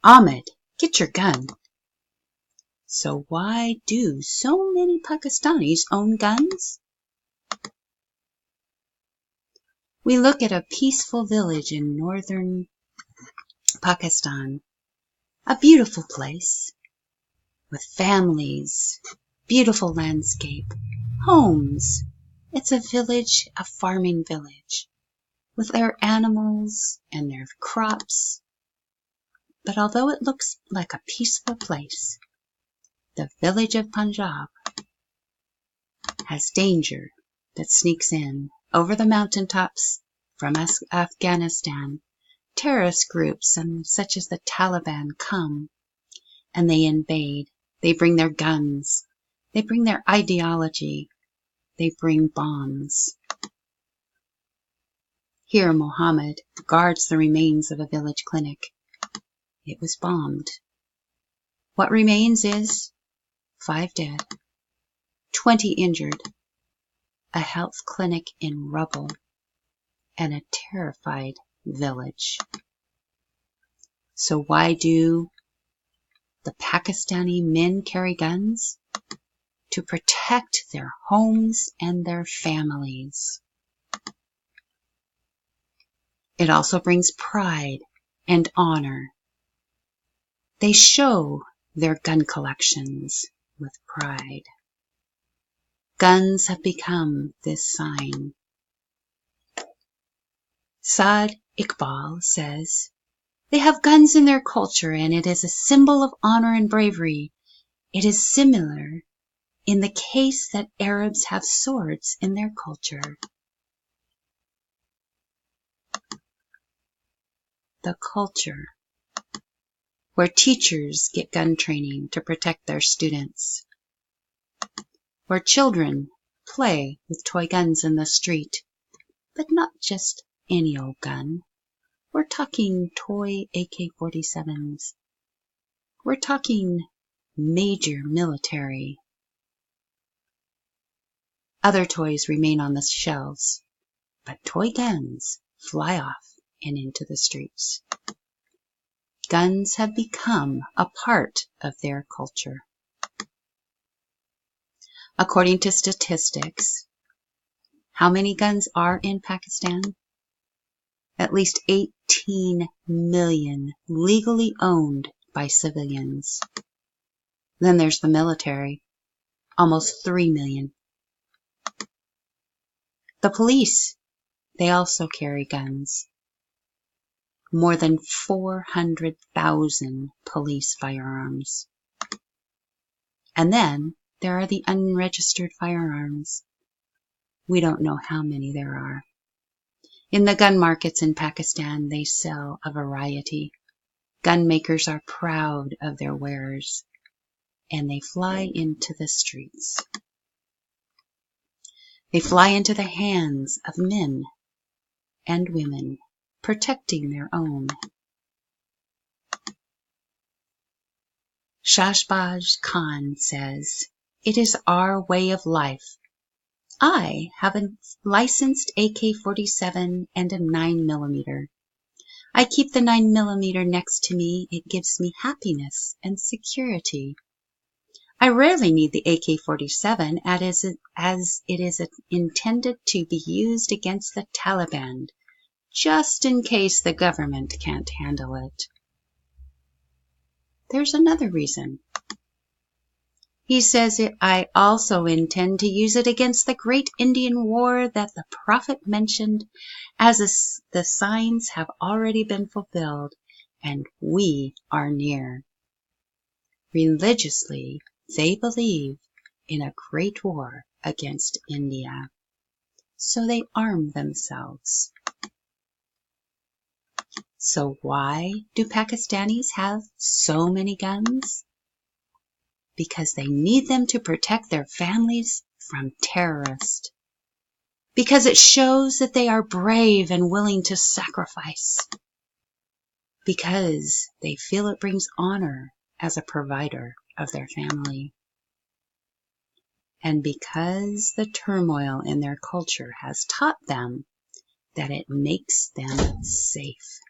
Ahmed, get your gun. So why do so many Pakistanis own guns? We look at a peaceful village in northern Pakistan, a beautiful place with families, beautiful landscape, homes. It's a village, a farming village, with their animals and their crops. But although it looks like a peaceful place, the village of Punjab has danger that sneaks in over the mountaintops from Afghanistan. Terrorist groups such as the Taliban come and they invade. They bring their guns. They bring their ideology. They bring bombs. Here Mohammed guards the remains of a village clinic. It was bombed. What remains is 5 dead, 20 injured, a health clinic in rubble, and a terrified village. So why do the Pakistani men carry guns? To protect their homes and their families. It also brings pride and honor. They show their gun collections with pride. Guns have become this sign. Saad Iqbal says, they have guns in their culture and it is a symbol of honor and bravery. It is similar in the case that Arabs have swords in their culture. The culture, where teachers get gun training to protect their students, where children play with toy guns in the street, but not just any old gun. We're talking toy AK-47s. We're talking major military. Other toys remain on the shelves, but toy guns fly off and into the streets. Guns have become a part of their culture. According to statistics, how many guns are in Pakistan? At least 18 million legally owned by civilians. Then there's the military, almost 3 million. The police, they also carry guns. More than 400,000 police firearms. And then there are the unregistered firearms. We don't know how many there are. In the gun markets in Pakistan, they sell a variety. Gun makers are proud of their wares, and they fly into the streets. They fly into the hands of men and women, protecting their own. Shahbaz Khan says, it is our way of life. I have a licensed AK-47 and a 9mm. I keep the 9mm next to me. It gives me happiness and security. I rarely need the AK-47 as it is intended to be used against the Taliban, just in case the government can't handle it. There's another reason. He says, I also intend to use it against the great Indian war that the Prophet mentioned, as the signs have already been fulfilled, and we are near. Religiously, they believe in a great war against India, so they arm themselves. So why do Pakistanis have so many guns? Because they need them to protect their families from terrorists. Because it shows that they are brave and willing to sacrifice. Because they feel it brings honor as a provider of their family. And because the turmoil in their culture has taught them that it makes them safe.